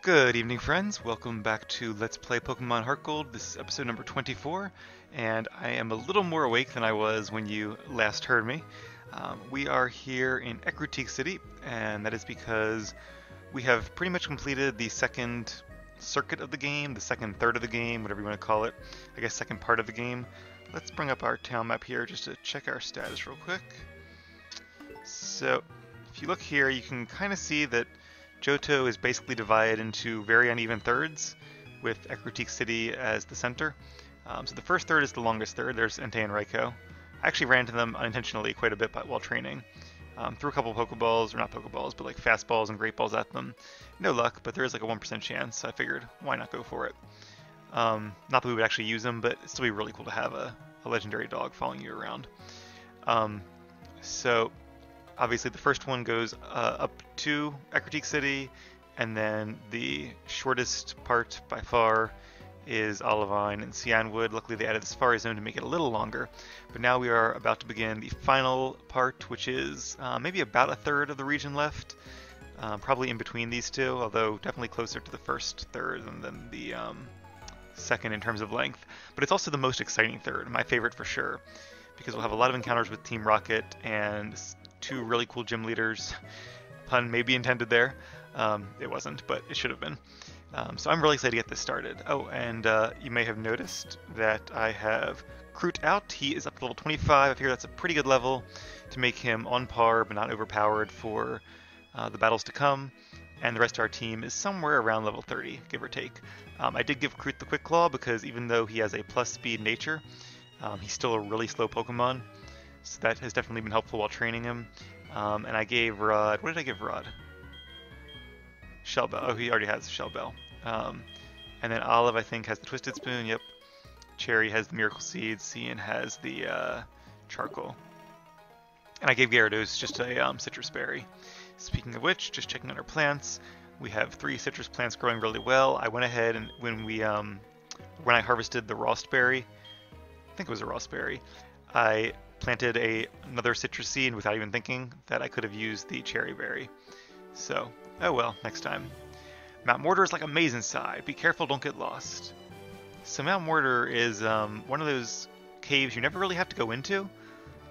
Good evening, friends. Welcome back to Let's Play Pokemon Heartgold. This is episode number 24, and I am a little more awake than I was when you last heard me. We are here in Ecruteak City, and that is because we have pretty much completed the second circuit of the game, the second third of the game, whatever you want to call it. I guess second part of the game. Let's bring up our town map here just to check our status real quick. So, if you look here, you can kind of see that Johto is basically divided into very uneven thirds, with Ecruteak City as the center. So the first third is the longest third. There's Entei and Raikou. I actually ran into them unintentionally quite a bit while training. Threw a couple Pokeballs, or not Pokeballs, but like fastballs and Great Balls at them. No luck, but there is like a 1% chance, so I figured, why not go for it? Not that we would actually use them, but it'd still be really cool to have a legendary dog following you around. So obviously the first one goes up to Ecruteak City, and then the shortest part by far is Olivine and Cianwood. Luckily they added the Safari Zone to make it a little longer, but now we are about to begin the final part, which is maybe about a third of the region left, probably in between these two, although definitely closer to the first third than the second in terms of length. But it's also the most exciting third, my favorite for sure, because we'll have a lot of encounters with Team Rocket and two really cool gym leaders. Pun may be intended there. It wasn't, but it should have been. So I'm really excited to get this started. Oh, and you may have noticed that I have Kroot out. He is up to level 25. I figure that's a pretty good level to make him on par but not overpowered for the battles to come. And the rest of our team is somewhere around level 30, give or take. I did give Kroot the Quick Claw because even though he has a plus speed nature, he's still a really slow Pokemon. So that has definitely been helpful while training him. And I gave Rod... What did I give Rod? Shell Bell. Oh, he already has Shell Bell. And then Olive, I think, has the Twisted Spoon. Yep. Cherry has the Miracle Seeds. Cian has the Charcoal. And I gave Gyarados just a Citrus Berry. Speaking of which, just checking on our plants. We have 3 citrus plants growing really well. I went ahead and when I harvested the Rost Berry, I think it was a Rost Berry, I planted another citrus seed without even thinking that I could have used the cherry berry. So, oh well, next time. Mount Mortar is like a maze inside. Be careful, don't get lost. So Mount Mortar is one of those caves you never really have to go into,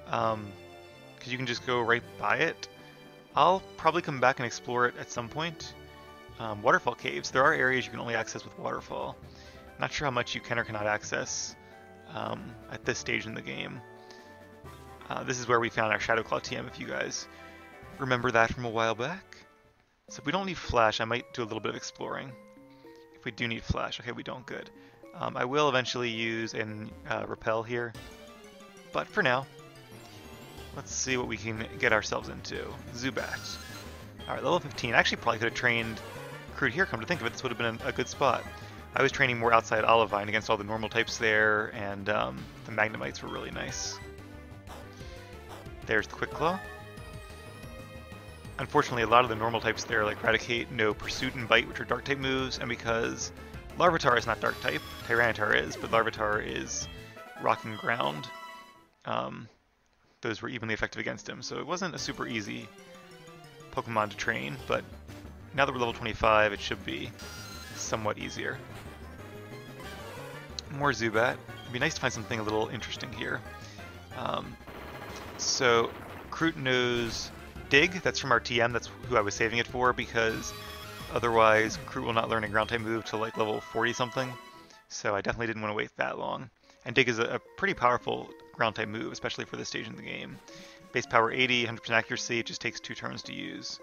because you can just go right by it. I'll probably come back and explore it at some point. Waterfall Caves. There are areas you can only access with Waterfall. Not sure how much you can or cannot access at this stage in the game. This is where we found our Shadow Claw TM, if you guys remember that from a while back. So if we don't need Flash, I might do a little bit of exploring. If we do need Flash, okay, we don't, good. I will eventually use an Repel here, but for now, let's see what we can get ourselves into. Zubat. Alright, level 15. I actually probably could have trained Kroot here, come to think of it. This would have been a good spot. I was training more outside Olivine against all the normal types there, and the Magnemites were really nice. There's the Quick Claw. Unfortunately, a lot of the normal types there, like Raticate, know Pursuit and Bite, which are Dark-type moves, and because Larvitar is not Dark-type, Tyranitar is, but Larvitar is Rock and Ground, those were evenly effective against him, so it wasn't a super easy Pokemon to train, but now that we're level 25, it should be somewhat easier. More Zubat. It'd be nice to find something a little interesting here. So, Kroot knows Dig, that's from our TM, that's who I was saving it for, because otherwise Kroot will not learn a ground-type move till like level 40-something, so I definitely didn't want to wait that long. And Dig is a pretty powerful ground-type move, especially for this stage in the game. Base power 80, 100% accuracy, it just takes 2 turns to use.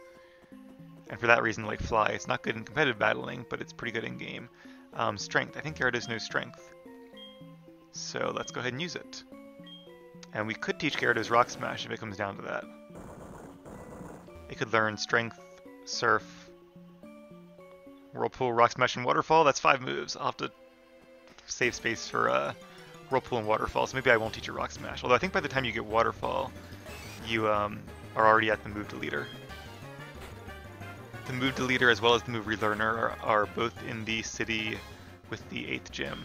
And for that reason, like Fly, it's not good in competitive battling, but it's pretty good in-game. Strength, I think Gyarados knows Strength. So let's go ahead and use it. And we could teach Gyarados Rock Smash if it comes down to that. It could learn Strength, Surf, Whirlpool, Rock Smash, and Waterfall. That's 5 moves. I'll have to save space for Whirlpool and Waterfall, so maybe I won't teach a Rock Smash. Although I think by the time you get Waterfall, you are already at the Move Deleter. The Move Deleter as well as the Move Relearner are both in the city with the 8th gym.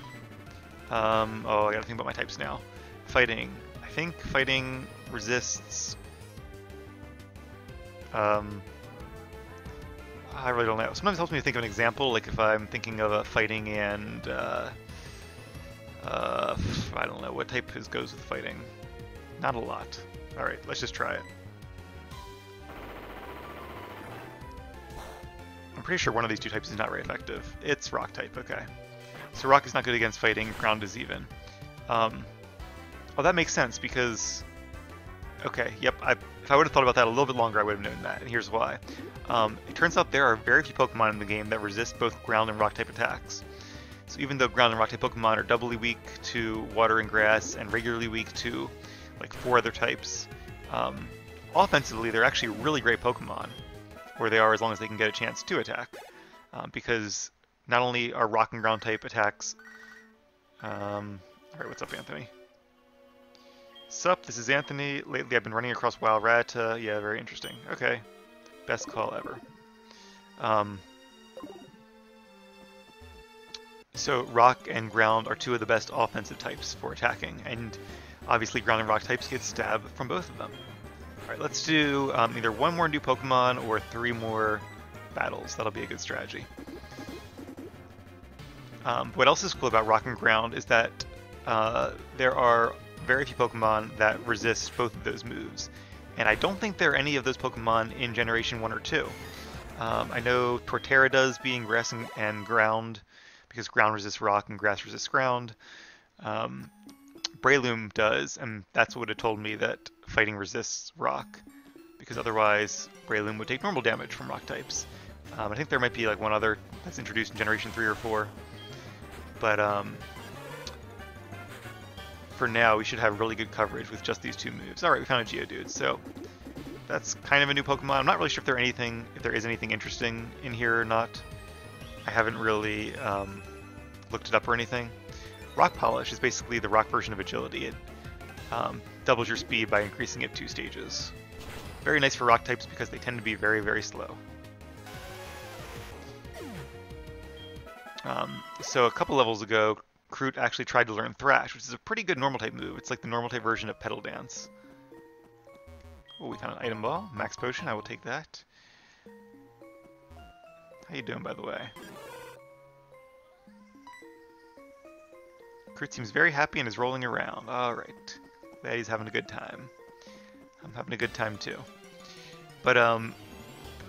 Oh, I gotta think about my types now. Fighting. I think Fighting resists I really don't know. Sometimes it helps me to think of an example, like if I'm thinking of a fighting and I don't know what type goes with fighting. Not a lot. All right, let's just try it. I'm pretty sure one of these two types is not very effective. It's rock type. Okay, so rock is not good against fighting. Ground is even. Oh, that makes sense because. Okay, yep. If I would have thought about that a little bit longer, I would have known that, and here's why. It turns out there are very few Pokemon in the game that resist both ground and rock type attacks. So even though ground and rock type Pokemon are doubly weak to water and grass and regularly weak to like 4 other types, offensively they're actually really great Pokemon, where they are as long as they can get a chance to attack. Because not only are rock and ground type attacks... Alright, what's up, Anthony? Sup, this is Anthony. Lately I've been running across Wild Rattata. Yeah, very interesting. Okay. Best call ever. So rock and ground are 2 of the best offensive types for attacking, and obviously ground and rock types get stab from both of them. Alright, let's do either 1 more new Pokemon or 3 more battles. That'll be a good strategy. What else is cool about rock and ground is that there are very few Pokemon that resist both of those moves. And I don't think there are any of those Pokemon in Generation 1 or 2. I know Torterra does, being grass and ground, because ground resists rock and grass resists ground. Breloom does, and that's what would have told me that fighting resists rock, because otherwise Breloom would take normal damage from rock types. I think there might be like one other that's introduced in Generation 3 or 4. But for now, we should have really good coverage with just these 2 moves. Alright, we found a Geodude, so that's kind of a new Pokemon. I'm not really sure if there is anything interesting in here or not. I haven't really looked it up or anything. Rock Polish is basically the rock version of Agility. It doubles your speed by increasing it 2 stages. Very nice for rock types because they tend to be very, very slow. So a couple levels ago, Kroot actually tried to learn Thrash, which is a pretty good normal type move. It's like the normal type version of Petal Dance. Oh, we found an item ball. Max Potion, I will take that. How you doing, by the way? Kroot seems very happy and is rolling around. Alright. Glad he's having a good time. I'm having a good time too. But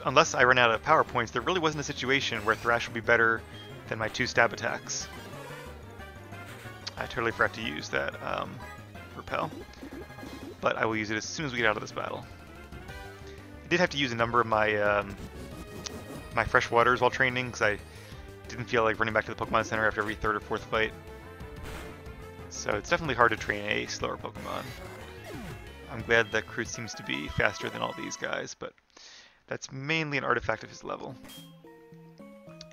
unless I run out of power points, there really wasn't a situation where Thrash would be better than my 2 stab attacks. I totally forgot to use that repel, but I will use it as soon as we get out of this battle. I did have to use a number of my my fresh waters while training because I didn't feel like running back to the Pokemon Center after every 3rd or 4th fight. So it's definitely hard to train a slower Pokemon. I'm glad that Kroot seems to be faster than all these guys, but that's mainly an artifact of his level.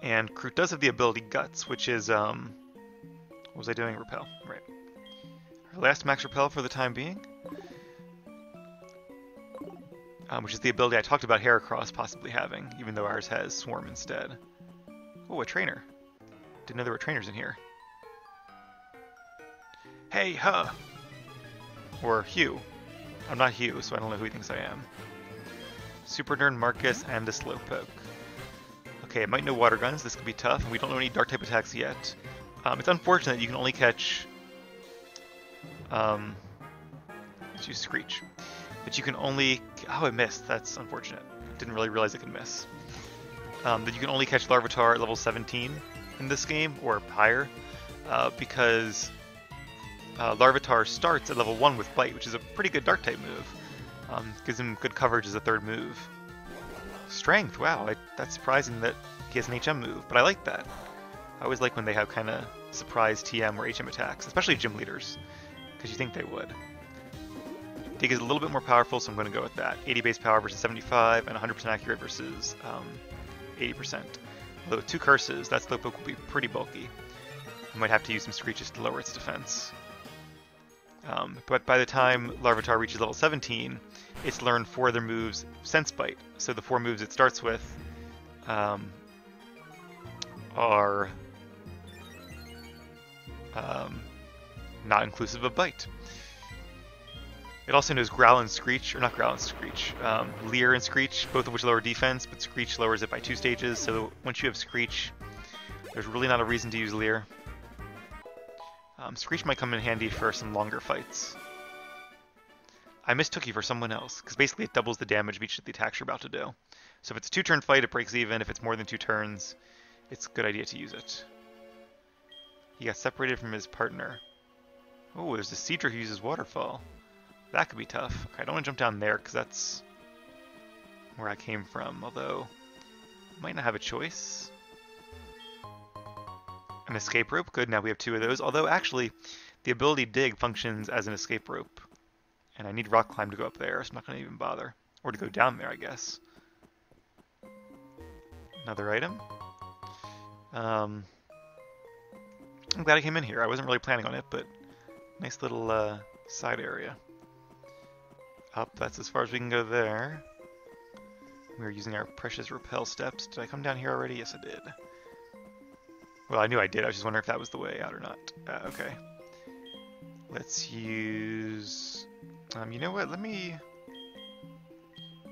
And Kroot does have the ability Guts, which is, what was I doing? Repel, right. Our last max Repel for the time being. Which is the ability I talked about Heracross possibly having, even though ours has Swarm instead. Oh, a trainer. Didn't know there were trainers in here. Hey, huh! Or Hugh. I'm not Hugh, so I don't know who he thinks I am. Super Nerd, Marcus, and a Slowpoke. Okay, I might know Water Guns. This could be tough, and we don't know any Dark type attacks yet. It's unfortunate you can only catch... let's use Screech. But you can only... Oh, it missed. That's unfortunate. Didn't really realize it could miss. That you can only catch Larvitar at level 17 in this game, or higher, because Larvitar starts at level 1 with Bite, which is a pretty good Dark type move. Gives him good coverage as a 3rd move. Strength, wow, that's surprising that he has an HM move, but I like that. I always like when they have kind of surprise TM or HM attacks, especially gym leaders, because you think they would. Dig is a little bit more powerful, so I'm going to go with that. 80 base power versus 75, and 100% accurate versus 80%. Although with 2 curses, that Slowpoke will be pretty bulky. I might have to use some Screeches to lower its defense. But by the time Larvitar reaches level 17, it's learned 4 other moves since Bite. So the 4 moves it starts with are not inclusive of Bite. It also knows Growl and Screech, or not Growl and Screech, Leer and Screech, both of which lower defense, but Screech lowers it by 2 stages, so once you have Screech, there's really not a reason to use Leer. Screech might come in handy for some longer fights. I mistook you for someone else, because basically it doubles the damage of each of the attacks you're about to do. So if it's a 2-turn fight, it breaks even. If it's more than 2 turns, it's a good idea to use it. He got separated from his partner. Oh, there's a Seadra who uses Waterfall. That could be tough. Okay, I don't want to jump down there, because that's where I came from, although I might not have a choice. An escape rope, good, now we have 2 of those, although actually the ability Dig functions as an escape rope. And I need Rock Climb to go up there, so I'm not going to even bother. Or to go down there, I guess. Another item. I'm glad I came in here. I wasn't really planning on it, but nice little side area. Up, that's as far as we can go there. We're using our precious rappel steps. Did I come down here already? Yes, I did. Well, I knew I did. I was just wondering if that was the way out or not. Okay. Let's use... you know what? Let me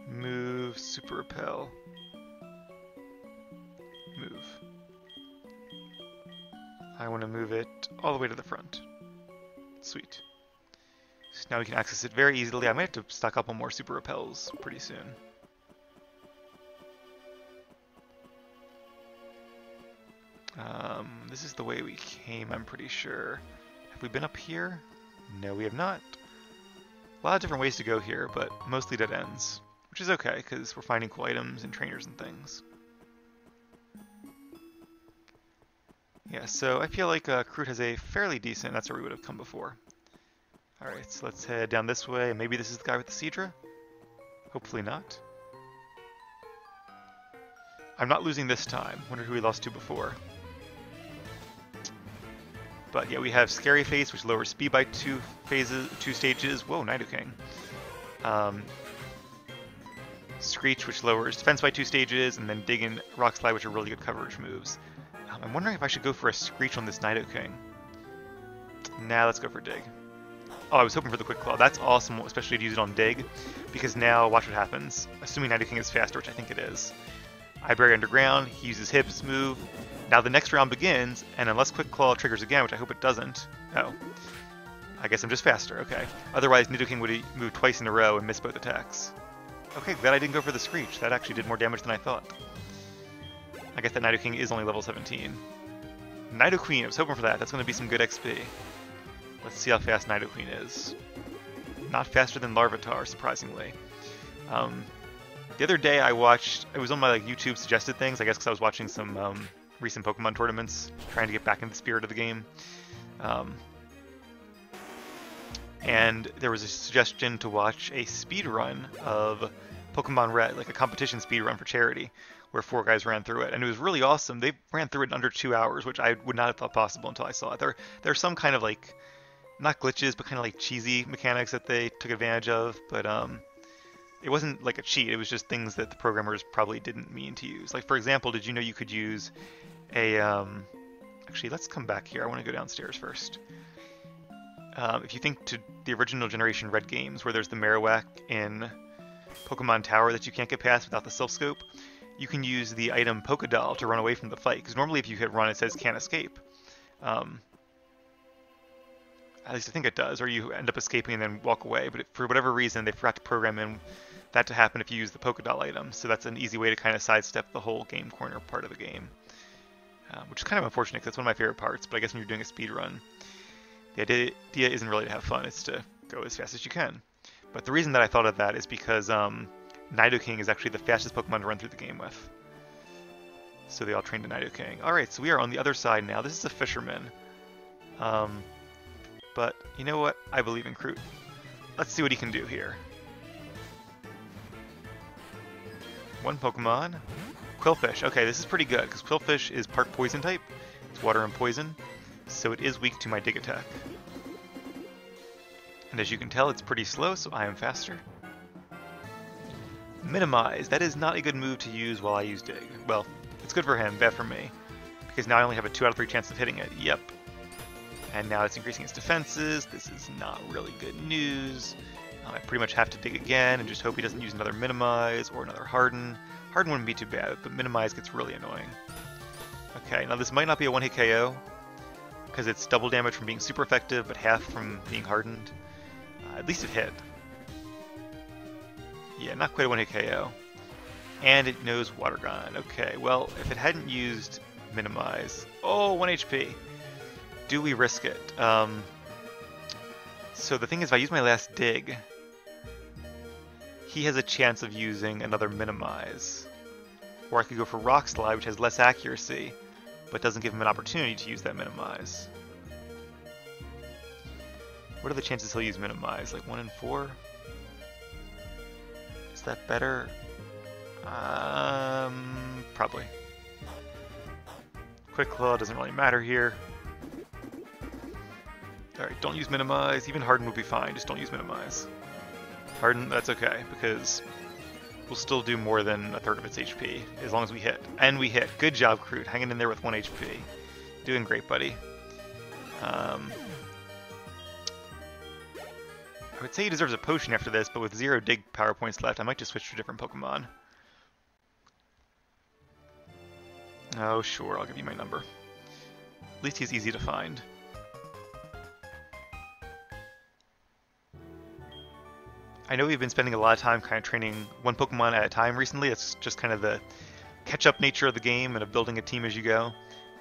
move Super Repel. Move. I want to move it all the way to the front. Sweet. So now we can access it very easily. I might have to stock up on more Super Repels pretty soon. This is the way we came, I'm pretty sure. Have we been up here? No, we have not. A lot of different ways to go here, but mostly dead ends. Which is okay, because we're finding cool items and trainers and things. Yeah, so I feel like Kroot has a fairly decent... That's where we would have come before. Alright, so let's head down this way. Maybe this is the guy with the Seadra? Hopefully not. I'm not losing this time. Wonder who we lost to before. But yeah, we have Scary Face, which lowers speed by 2 stages. Whoa, Nidoking. Screech, which lowers defense by 2 stages, and then Dig and Rock Slide, which are really good coverage moves. I'm wondering if I should go for a Screech on this Nidoking. Nah, let's go for Dig. Oh, I was hoping for the Quick Claw. That's awesome, especially to use it on Dig, because now watch what happens. Assuming Nidoking is faster, which I think it is. I bury underground, he uses Hip's move. Now the next round begins, and unless Quick Claw triggers again, which I hope it doesn't. Oh. I guess I'm just faster, okay. Otherwise, Nidoking would move twice in a row and miss both attacks. Okay, glad I didn't go for the Screech. That actually did more damage than I thought. I guess that Nidoking is only level 17. Nidoqueen, I was hoping for that. That's going to be some good XP. Let's see how fast Nidoqueen is. Not faster than Larvitar, surprisingly. The other day I watched, it was on my YouTube suggested things, I guess because I was watching some recent Pokemon tournaments, trying to get back into the spirit of the game. And there was a suggestion to watch a speed run of Pokemon Red, like a competition speed run for charity, where 4 guys ran through it, and it was really awesome. They ran through it in under 2 hours, which I would not have thought possible until I saw it. There are some kind of like, not glitches, but kind of like cheesy mechanics that they took advantage of, but it wasn't like a cheat. It was just things that the programmers probably didn't mean to use. Like, for example, did you know you could use a actually, let's come back here. I want to go downstairs first. If you think to the original generation Red games, where there's the Marowak in Pokemon Tower that you can't get past without the Silph Scope, you can use the item Pokédoll to run away from the fight. Because normally if you hit run, it says can't escape. At least I think it does, or you end up escaping and then walk away. But for whatever reason, they forgot to program in that to happen if you use the Pokédoll item. So that's an easy way to kind of sidestep the whole game corner part of the game. Which is kind of unfortunate because that's one of my favorite parts. But I guess when you're doing a speed run, the idea isn't really to have fun. It's to go as fast as you can. But the reason that I thought of that is because Nidoking is actually the fastest Pokemon to run through the game with. So they all trained to Nidoking. Alright, so we are on the other side now. This is a fisherman. But you know what? I believe in Kroot. Let's see what he can do here. One Pokemon. Quillfish. Okay, this is pretty good, because Quillfish is part poison type. It's water and poison. So it is weak to my Dig attack. And as you can tell, it's pretty slow, so I am faster. Minimize. That is not a good move to use while I use Dig. Well, it's good for him, bad for me. Because now I only have a 2 out of 3 chance of hitting it. Yep. And now it's increasing its defenses. This is not really good news. I pretty much have to dig again and just hope he doesn't use another minimize or another harden. Harden wouldn't be too bad, but minimize gets really annoying. Okay, now this might not be a one-hit KO, because it's double damage from being super effective, but half from being hardened. At least it hit. Yeah, not quite a one-hit KO. And it knows Water Gun. Okay, well, if it hadn't used minimize... Oh, 1 HP. Do we risk it? So the thing is, if I use my last dig, he has a chance of using another minimize. Or I could go for Rock Slide, which has less accuracy, but doesn't give him an opportunity to use that minimize. What are the chances he'll use minimize? Like 1 in 4? Is that better? Probably. Quick Claw doesn't really matter here. Alright, don't use minimize. Even Harden would be fine, just don't use minimize. Harden, that's okay, because we'll still do more than a third of its HP, as long as we hit. And we hit. Good job, Crude. Hanging in there with 1 HP. Doing great, buddy. I would say he deserves a potion after this, but with 0 dig power points left, I might just switch to a different Pokemon. Oh, sure, I'll give you my number. At least he's easy to find. I know we've been spending a lot of time kind of training one Pokemon at a time recently. It's just kind of the catch-up nature of the game and of building a team as you go.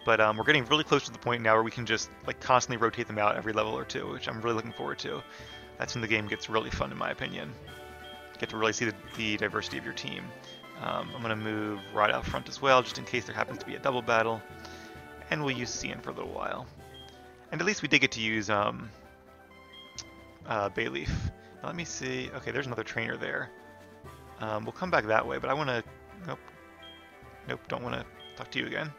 But we're getting really close to the point now where we can just like constantly rotate them out every level or two, which I'm really looking forward to. That's when the game gets really fun, in my opinion. You get to really see the diversity of your team. I'm going to move right out front as well, just in case there happens to be a double battle. And we'll use Cian for a little while. And at least we did get to use Bayleaf. Now, let me see. Okay, there's another trainer there. We'll come back that way, but I want to... Nope. Nope, don't want to talk to you again.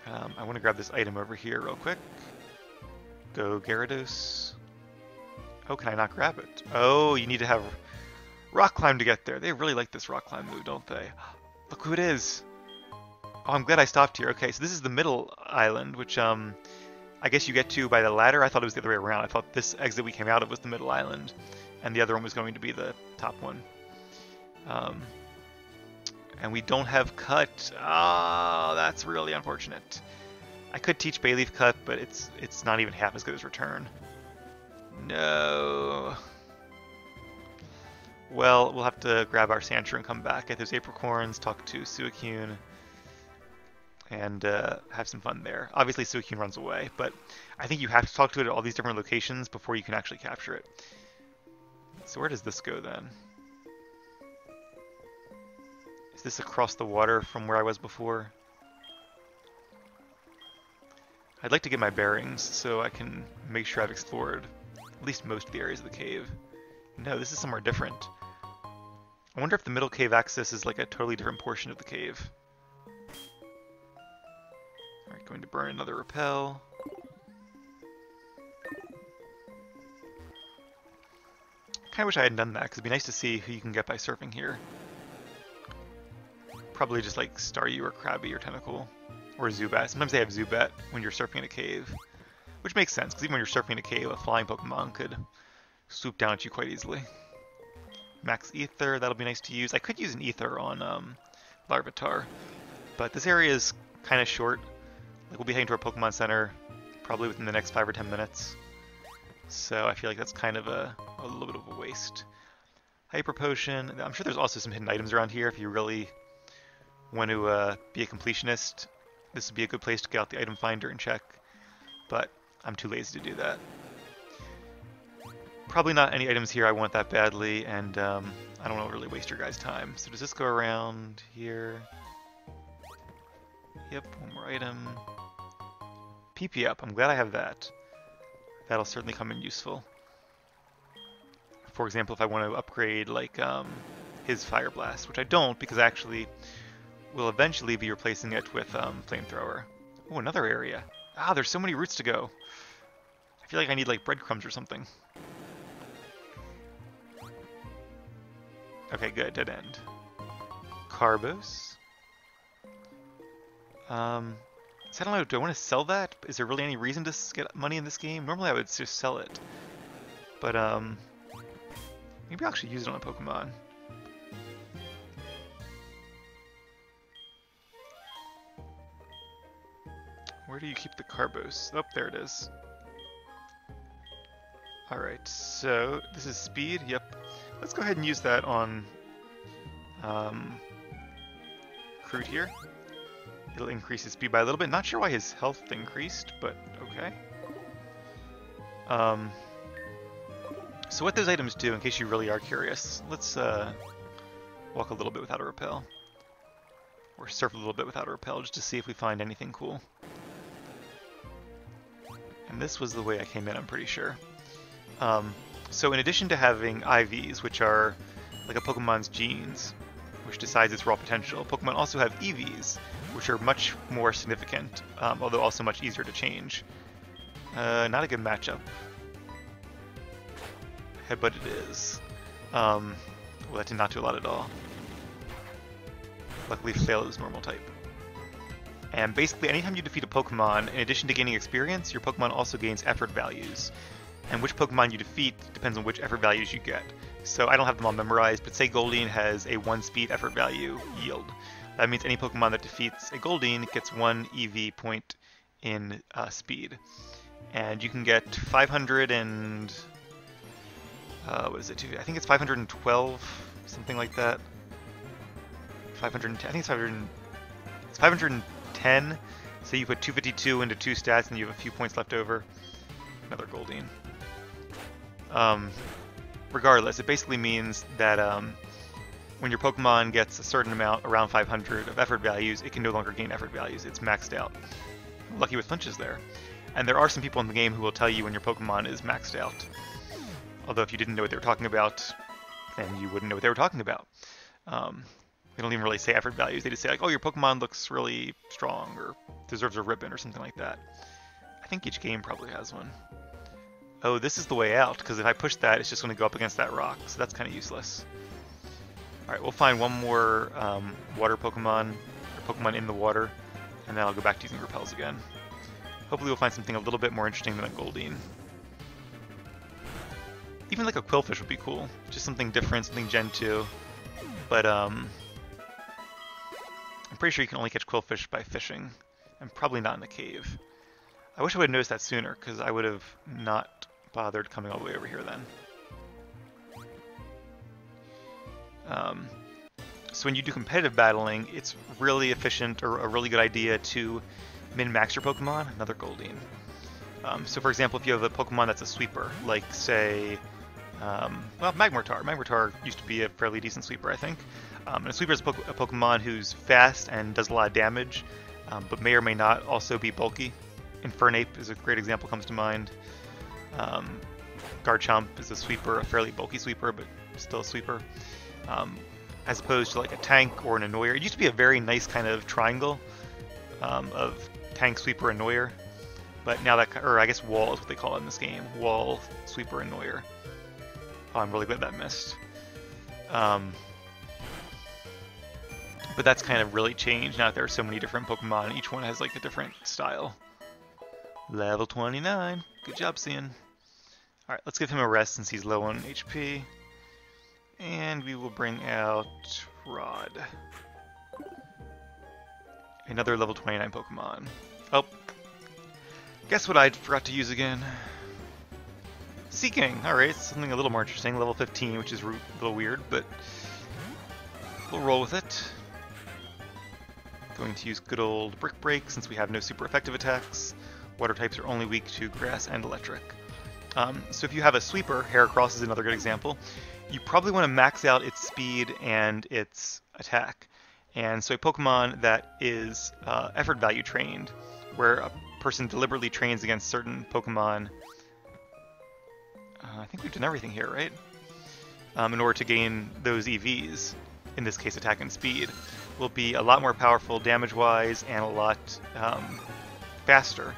I want to grab this item over here real quick. Go Gyarados. Oh, can I not grab it? Oh, you need to have Rock Climb to get there. They really like this Rock Climb move, don't they? Look who it is. Oh, I'm glad I stopped here. Okay, so this is the middle island, which I guess you get to by the ladder. I thought it was the other way around. I thought this exit we came out of was the middle island, and the other one was going to be the top one. And we don't have Cut. Oh, that's really unfortunate. I could teach Bayleaf Cut, but it's not even half as good as Return. No. Well, we'll have to grab our Sandshrew and come back, get those Apricorns, talk to Suicune, and have some fun there. Obviously, Suicune runs away, but I think you have to talk to it at all these different locations before you can actually capture it. So where does this go then? Is this across the water from where I was before? I'd like to get my bearings so I can make sure I've explored at least most of the areas of the cave. No, this is somewhere different. I wonder if the middle cave access is like a totally different portion of the cave. Alright, going to burn another repel. Kinda wish I hadn't done that, because it'd be nice to see who you can get by surfing here. Probably just like Staryu or Krabby or Tentacle. Or Zubat. Sometimes they have Zubat when you're surfing in a cave. Which makes sense, because even when you're surfing in a cave, a flying Pokemon could swoop down at you quite easily. Max Ether, that'll be nice to use. I could use an Ether on Larvitar, but this area is kind of short. Like, we'll be heading to our Pokemon Center probably within the next 5 or 10 minutes. So I feel like that's kind of a little bit of a waste. Hyper Potion. I'm sure there's also some hidden items around here if you really want to be a completionist. This would be a good place to get out the item finder and check, but I'm too lazy to do that. Probably not any items here I want that badly, and I don't want to really waste your guys' time. So does this go around here? Yep, one more item. PP up, I'm glad I have that. That'll certainly come in useful. For example, if I want to upgrade like his Fire Blast, which I don't because I actually will eventually be replacing it with Flamethrower. Oh, another area. Ah, there's so many routes to go. I feel like I need like breadcrumbs or something. Okay, good, dead end. Carbos. So I don't know, do I want to sell that? Is there really any reason to get money in this game? Normally I would just sell it. But Maybe I'll actually use it on a Pokemon. Where do you keep the Carbos? Oh, there it is. Alright, so this is speed, yep. Let's go ahead and use that on Crude here. It'll increase his speed by a little bit. Not sure why his health increased, but okay. So what those items do, in case you really are curious, let's walk a little bit without a repel. Or surf a little bit without a repel, just to see if we find anything cool. And this was the way I came in, I'm pretty sure. So in addition to having IVs, which are like a Pokemon's genes, which decides its raw potential, Pokemon also have EVs, which are much more significant, although also much easier to change. Not a good matchup. Headbutt it is. Well, that did not do a lot at all. Luckily, Flail is normal type. And basically, anytime you defeat a Pokemon, in addition to gaining experience, your Pokemon also gains effort values. And which Pokemon you defeat depends on which effort values you get. So I don't have them all memorized, but say Goldeen has a 1 speed effort value yield. That means any Pokemon that defeats a Goldeen gets 1 EV point in speed. And you can get 500 and... what is it? I think it's 512, something like that. 510, I think it's 500, it's 510, so you put 252 into 2 stats and you have a few points left over. Another Goldeen. Regardless, it basically means that when your Pokemon gets a certain amount, around 500 of effort values, it can no longer gain effort values. It's maxed out. Lucky with Flinches there. And there are some people in the game who will tell you when your Pokemon is maxed out. Although if you didn't know what they were talking about, then you wouldn't know what they were talking about. They don't even really say effort values. They just say like, oh, your Pokemon looks really strong or deserves a ribbon or something like that. I think each game probably has one. Oh, this is the way out, because if I push that, it's just going to go up against that rock, so that's kind of useless. Alright, we'll find one more water Pokemon, or Pokemon in the water, and then I'll go back to using repels again. Hopefully we'll find something a little bit more interesting than a Goldeen. Even like a Quillfish would be cool. Just something different, something Gen 2. But I'm pretty sure you can only catch Quillfish by fishing, and probably not in a cave. I wish I would have noticed that sooner, because I would have not bothered coming all the way over here then. So when you do competitive battling, it's really efficient or a really good idea to min-max your Pokemon. Another Goldeen. So for example, if you have a Pokemon that's a sweeper, like say, well, Magmortar. Magmortar used to be a fairly decent sweeper, I think. And a sweeper is a Pokemon who's fast and does a lot of damage, but may or may not also be bulky. Infernape is a great example, comes to mind. Garchomp is a sweeper, a fairly bulky sweeper, but still a sweeper. As opposed to like a tank or an annoyer. It used to be a very nice kind of triangle of tank, sweeper, annoyer. But now that, or I guess wall is what they call it in this game. Wall, sweeper, annoyer. Oh, I'm really glad that missed. But that's kind of really changed now that there are so many different Pokemon. Each one has like a different style. Level 29. Good job, Cian. Alright, let's give him a rest since he's low on HP. And we will bring out Rod. Another level 29 Pokemon. Oh. Guess what I forgot to use again? Seeking. Alright, something a little more interesting. Level 15, which is a little weird, but we'll roll with it. Going to use good old Brick Break since we have no super effective attacks. Water types are only weak to grass and electric. So if you have a sweeper, Heracross is another good example, you probably want to max out its speed and its attack. And so a Pokemon that is effort value trained, where a person deliberately trains against certain Pokemon, I think we've done everything here, right? In order to gain those EVs, in this case attack and speed, will be a lot more powerful damage-wise and a lot faster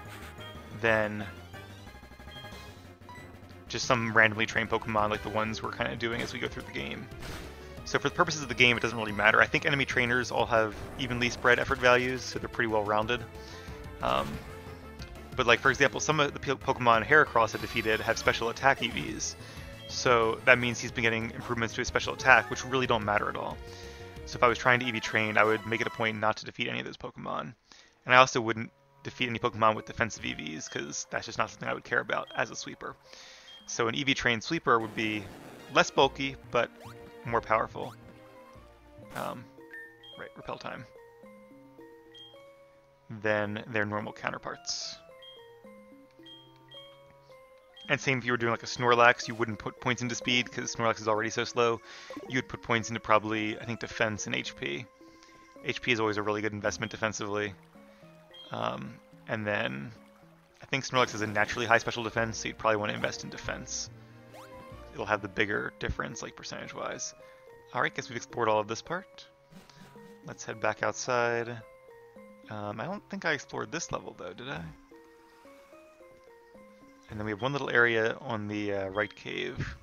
than just some randomly trained Pokemon like the ones we're kind of doing as we go through the game. So for the purposes of the game, it doesn't really matter. I think enemy trainers all have evenly spread effort values, so they're pretty well rounded. But like, for example, some of the Pokemon Heracross had defeated have special attack EVs. So that means he's been getting improvements to his special attack, which really don't matter at all. So if I was trying to EV train, I would make it a point not to defeat any of those Pokemon. And I also wouldn't defeat any Pokemon with defensive EVs, because that's just not something I would care about as a sweeper. So an EV trained sweeper would be less bulky, but more powerful. Right, repel time. Than their normal counterparts. And same if you were doing like a Snorlax, you wouldn't put points into speed because Snorlax is already so slow. You would put points into probably, I think, defense and HP. HP is always a really good investment defensively. And then I think Snorlax has a naturally high special defense, so you'd probably want to invest in defense. It'll have the bigger difference, like percentage-wise. Alright, guess we've explored all of this part. Let's head back outside. I don't think I explored this level though, did I? And then we have one little area on the right cave.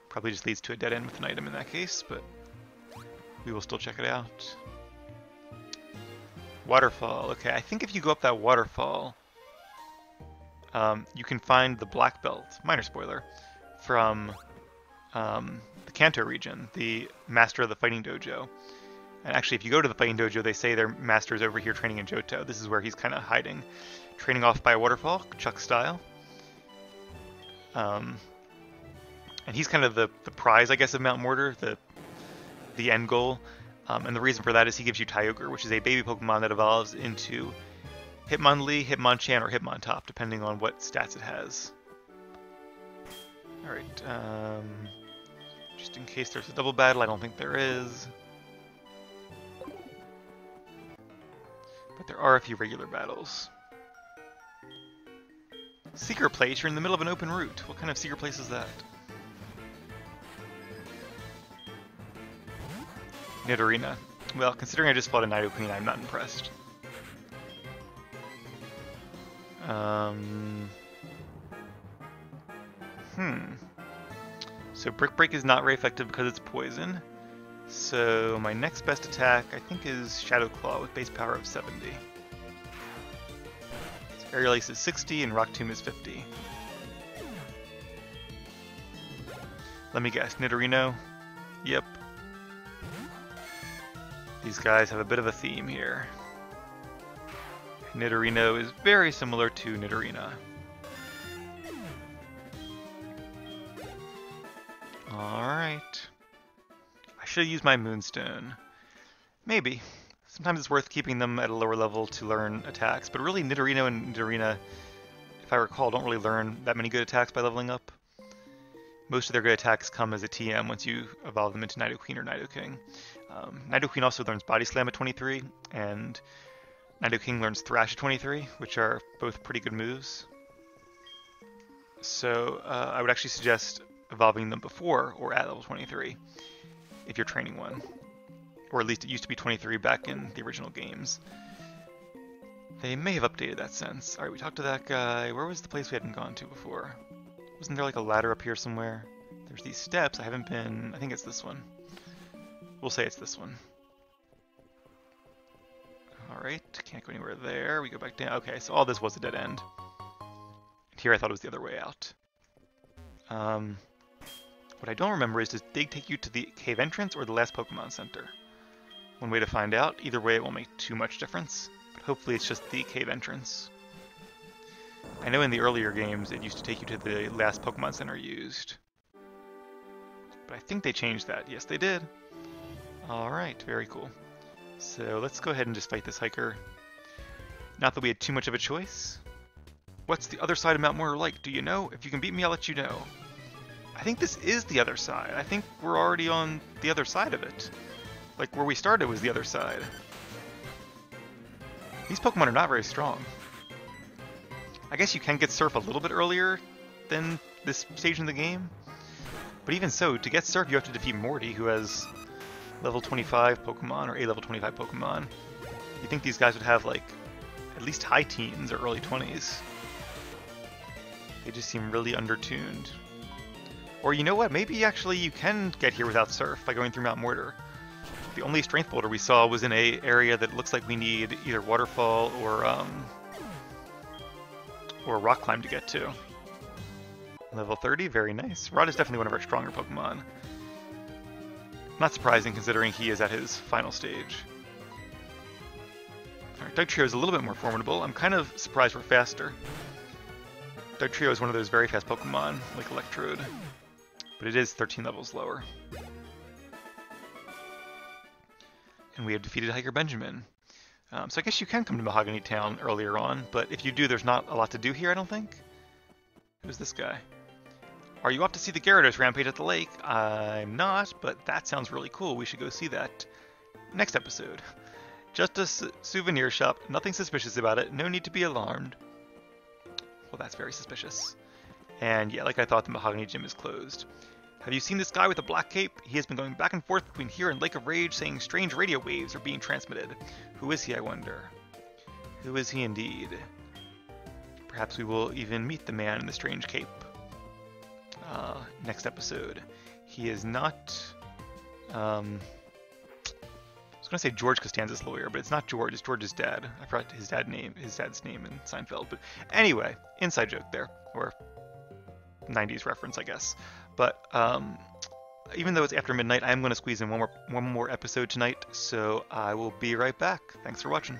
Probably just leads to a dead end with an item in that case, but we will still check it out. Waterfall. Okay, I think if you go up that waterfall, you can find the black belt, minor spoiler, from the Kanto region, the master of the fighting dojo. And actually, if you go to the fighting dojo, they say their master is over here training in Johto. This is where he's kind of hiding. Training off by a waterfall, Chuck style. And he's kind of the prize, I guess, of Mount Mortar, the end goal. And the reason for that is he gives you Kyogre, which is a baby Pokemon that evolves into Hitmonlee, Hitmonchan, or Hitmontop, depending on what stats it has. Alright, just in case there's a double battle, I don't think there is. But there are a few regular battles. Secret place? You're in the middle of an open route. What kind of secret place is that? Nidorino. Well, considering I just fought a Nidoqueen, I'm not impressed. So Brick Break is not very effective because it's poison. So my next best attack, I think, is Shadow Claw with base power of 70. So Aerial Ace is 60 and Rock Tomb is 50. Let me guess, Nidorino? Yep. These guys have a bit of a theme here. Nidorino is very similar to Nidorina. Alright. I should have used my Moonstone. Maybe. Sometimes it's worth keeping them at a lower level to learn attacks, but really Nidorino and Nidorina, if I recall, don't really learn that many good attacks by leveling up. Most of their good attacks come as a TM once you evolve them into Nidoqueen or Nidoking. Nidoqueen also learns Body Slam at 23, and Nidoking learns Thrash at 23, which are both pretty good moves. So I would actually suggest evolving them before or at level 23, if you're training one. Or at least it used to be 23 back in the original games. They may have updated that since. Alright, we talked to that guy. Where was the place we hadn't gone to before? Wasn't there like a ladder up here somewhere? There's these steps. I haven't been... I think it's this one. We'll say it's this one. Alright, can't go anywhere there. We go back down. Okay, so all this was a dead end. And here I thought it was the other way out. What I don't remember is, does Dig take you to the cave entrance or the last Pokemon Center? One way to find out. Either way, it won't make too much difference. But hopefully it's just the cave entrance. I know in the earlier games it used to take you to the last Pokemon Center used. But I think they changed that. Yes, they did. Alright, very cool. So let's go ahead and just fight this hiker. Not that we had too much of a choice. What's the other side of Mount Mortar like? Do you know? If you can beat me, I'll let you know. I think this is the other side. I think we're already on the other side of it. Like, where we started was the other side. These Pokemon are not very strong. I guess you can get Surf a little bit earlier than this stage in the game. But even so, to get Surf, you have to defeat Morty, who has level 25 Pokemon, or a level 25 Pokemon. You'd think these guys would have, like, at least high teens or early 20s. They just seem really undertuned. Or you know what, maybe actually you can get here without Surf by going through Mount Mortar. The only Strength Boulder we saw was in an area that looks like we need either Waterfall or Rock Climb to get to. Level 30, very nice. Rod is definitely one of our stronger Pokemon. Not surprising considering he is at his final stage. Alright, Dugtrio is a little bit more formidable. I'm kind of surprised we're faster. Dugtrio is one of those very fast Pokemon, like Electrode, but it is 13 levels lower. And we have defeated Hiker Benjamin. So I guess you can come to Mahogany Town earlier on, but if you do, there's not a lot to do here, I don't think. Who's this guy? Are you off to see the Gyarados rampage at the lake? I'm not, but that sounds really cool. We should go see that next episode. Just a souvenir shop, nothing suspicious about it, no need to be alarmed. Well, that's very suspicious. And yeah, like I thought, the Mahogany Gym is closed. Have you seen this guy with the black cape? He has been going back and forth between here and Lake of Rage, saying strange radio waves are being transmitted. Who is he, I wonder? Who is he indeed? Perhaps we will even meet the man in the strange cape. Next episode. He is not... I was gonna say George Costanza's lawyer, but it's not George, it's George's dad. I forgot his dad's name in Seinfeld. But anyway, inside joke there. Or 90s reference, I guess. But even though it's after midnight, I'm going to squeeze in one more episode tonight, so I will be right back. Thanks for watching.